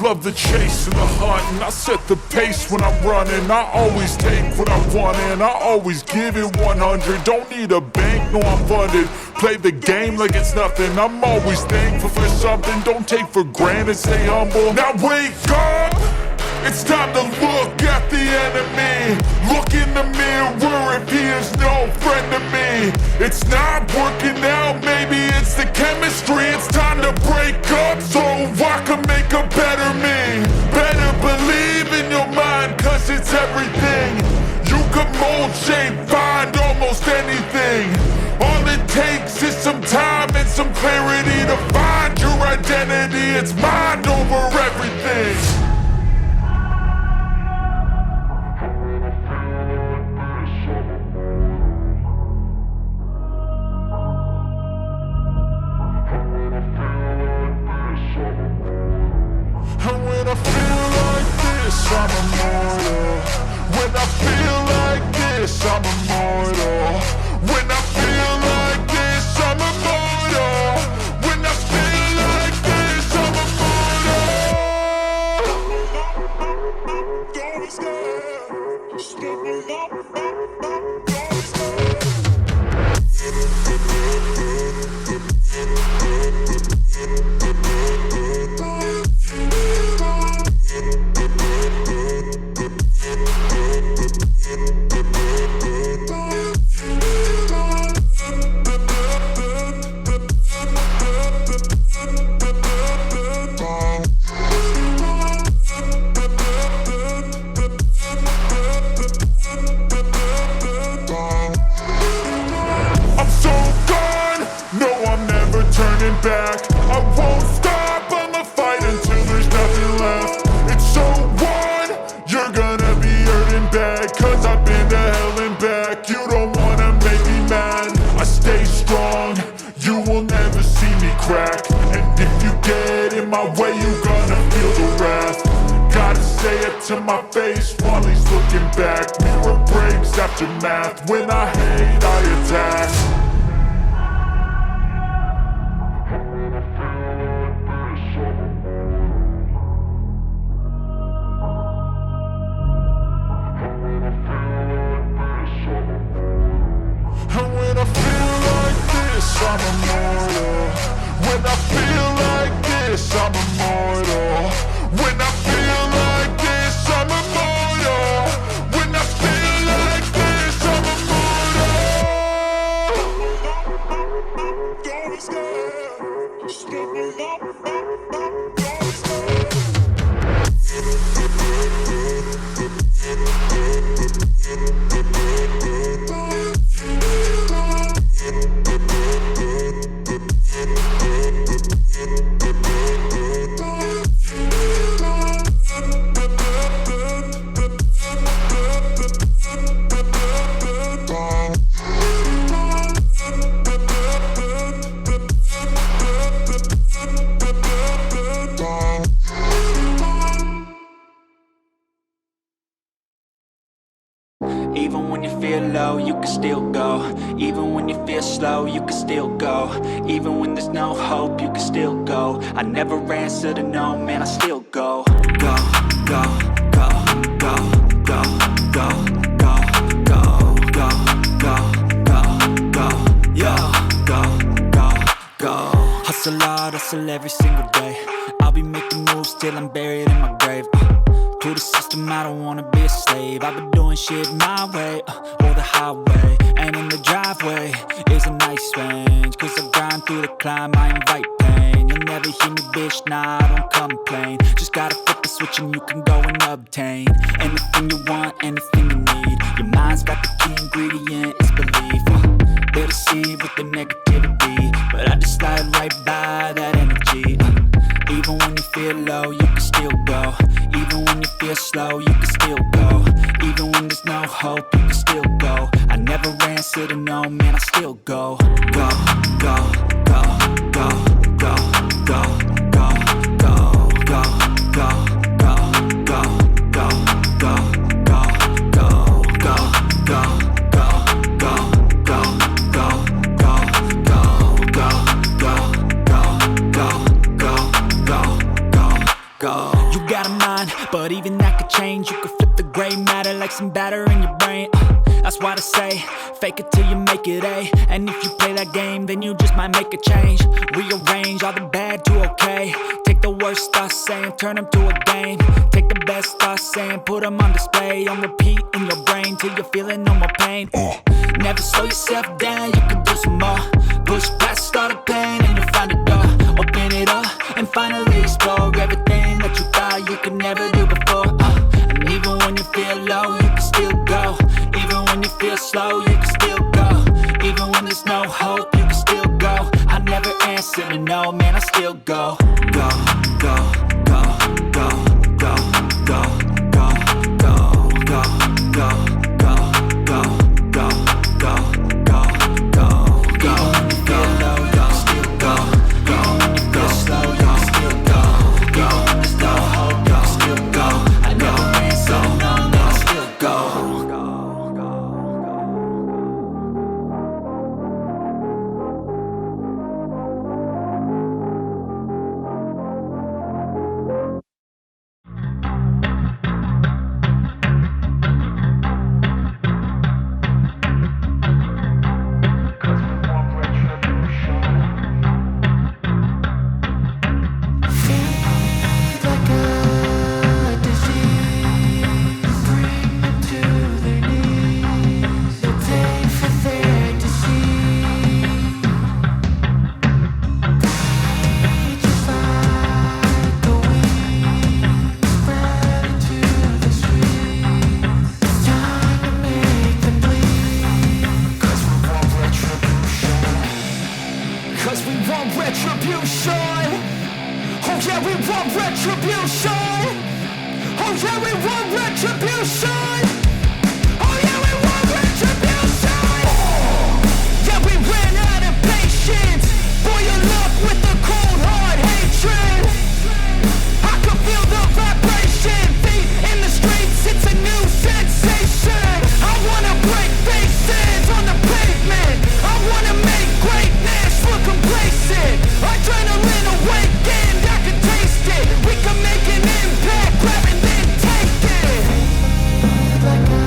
love the chase and the hunt, and I set the pace when I'm running. I always take what I want and I always give it 100. Don't need a bank, no I'm funded. Play the game like it's nothing. I'm always thankful for something. Don't take for granted, stay humble. Now wake up! It's time to look at the enemy. Look in the mirror if he is no friend to me. It's not working out, maybe it's the chemistry. It's time to break up so I can make a better me. Better believe in your mind, cause it's everything. You can mold, shape, find almost anything. All it takes is some time and some clarity to find your identity. It's mind over everything. And when I feel like this, I'm immortal. When I feel like this, I'm immortal. When I feel like this, I'm immortal. When I feel like this, I'm immortal. Don't be scared. Just step it up. Don't be scared. Turning back, I won't stop, I'ma fight until there's nothing left. It's so on, you're gonna be hurting bad, cause I've been to hell and back. You don't wanna make me mad, I stay strong, you will never see me crack. And if you get in my way, you're gonna feel the wrath. Gotta say it to my face while he's looking back. Mirror breaks after math, when I hate I attack. And when I feel like this, I'm immortal. When I feel like this, I'm immortal. When I feel like this, I'm immortal. When I feel like this, I'm immortal. Don't be scared. Just step it up. Don't be scared. Even when you feel low, you can still go. Even when you feel slow, you can still go. Even when there's no hope, you can still go. I never answer to no, man, I still go. Go, go, go, go, go, go, go, go, go, go, go, go, yo, go, go, go. Hustle hard, hustle every single day. I'll be making moves till I'm buried in my grave. To the system, I don't wanna be a slave. I've been doing shit my way, or the highway. And in the driveway is a nice range, cause I grind through the climb, I invite pain. You'll never hear me, bitch, nah, I don't complain. Just gotta flip the switch and you can go and obtain anything you want, anything you need. Your mind's got the key ingredient, it's belief. They'll deceive with the negativity, but I just slide right by that energy. Even when you feel low, you can still go. Even when you feel slow, you can still go. Even when there's no hope, you can still go. I never answer to no, man, I still go. Go, go, go, go, go, go, go, go, go, go, go, go, go, go, go, go, go, go, go, You got a mind, but even that could change. You could flip the gray matter like some batter in your brain. That's why they say, fake it till you make it A. And if you play that game, then you just might make a change. Rearrange all the bad to okay. Take the worst thoughts saying, turn them to a game. Take the best thoughts saying, put them on display. On repeat in your brain till you're feeling no more pain. Never slow yourself down, you can do some more. Push past all the pain and you'll find a door. Open it up and finally explore everything that you thought you could never do before. And even when you feel low, you can still go. Even when you feel slow, you can still go. Even when there's no hope, you can still go. I never answer to no, man, I still go. Go, go, go, go, go, go, go, go, go, go, go, go, go, go, go, go, go. Even when you feel low, you can still go. Even when you feel slow, you can still go. Even when there's no hope, you can still go. I never answer to no, man, I still go. Cause we want retribution. Oh yeah, we want retribution. Oh yeah, we want retribution. Oh yeah, we want retribution. Yeah, we ran out of patience. Boil up with the cold hard hatred. I can feel the vibration. Feet in the streets, it's a new sensation. I wanna break faces on the pavement. I wanna make greatness look complacent. Adrenaline awakened, I can taste it. We can make an impact, grab and then take it. Like a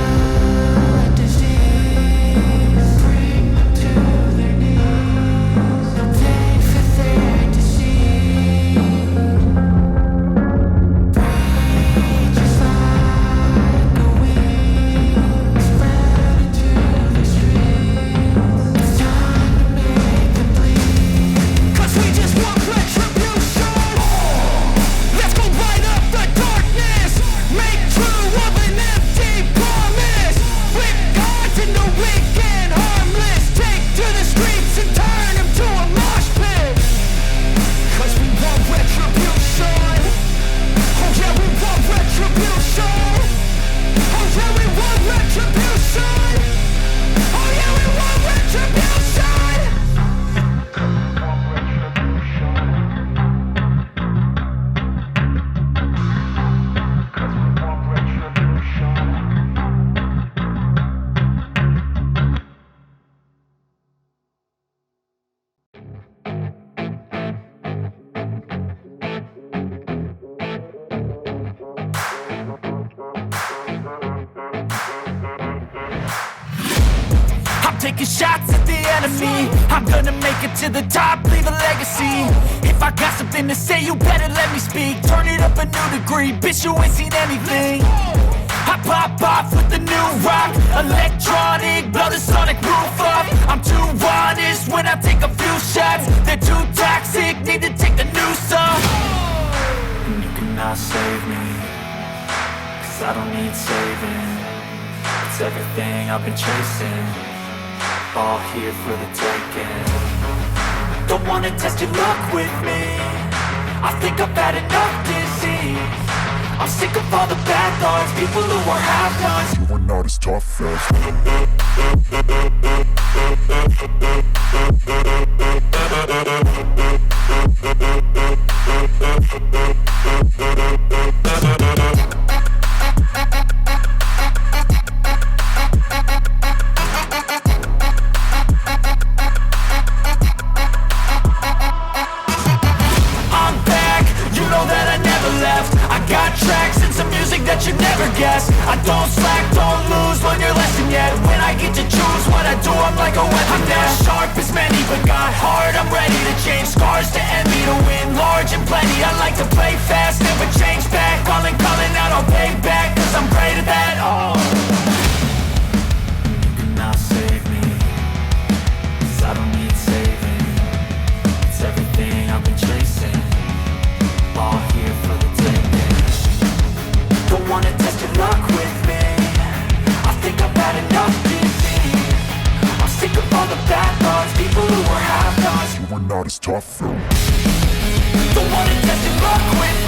disease, bring them to their knees. Take for their disease. Breathe just like a weed, spread into the streets. It's time to make them bleed. Cause we just want retribution. Let's go light up the darkness. Make true of an empty promise. Flip gods into weak and harmless. Take to the streets and turn them to a mosh pit. Cause we want retribution. Oh yeah, we want retribution. Oh yeah, we want retribution. Oh yeah, we want retribution. I'm taking shots at the enemy. I'm gonna make it to the top, leave a legacy. If I got something to say, you better let me speak. Turn it up a new degree, bitch, you ain't seen anything. I pop off with the new rock, electronic, blow the sonic roof up. I'm too honest when I take a few shots. They're too toxic, need to take a new song. And you cannot save me, cause I don't need saving. It's everything I've been chasing, all here for the taking. Don't wanna test your luck with me, I think I've had enough disease. I'm sick of all the bad thoughts, people who are half-nots. You are not as tough as I'm back, you know that I never left. got tracks and some music that you never guess. I don't slack, don't lose, learn your lesson yet. When I get to choose what I do, I'm like a weapon. I'm not sharp as many, but got heart. I'm ready to change scars to envy, to win large and plenty. I like to play fast, never change back. Calling out, I'll pay back, cause I'm great at that. Oh, you cannot save me, cause I don't need saving. It's everything I've been chasing, all here for the taking. Don't wanna test your luck with me, I think I've had enough giving. I'm sick of all the bad thoughts, people who are half-nots. You were not as tough though. Don't wanna test your luck with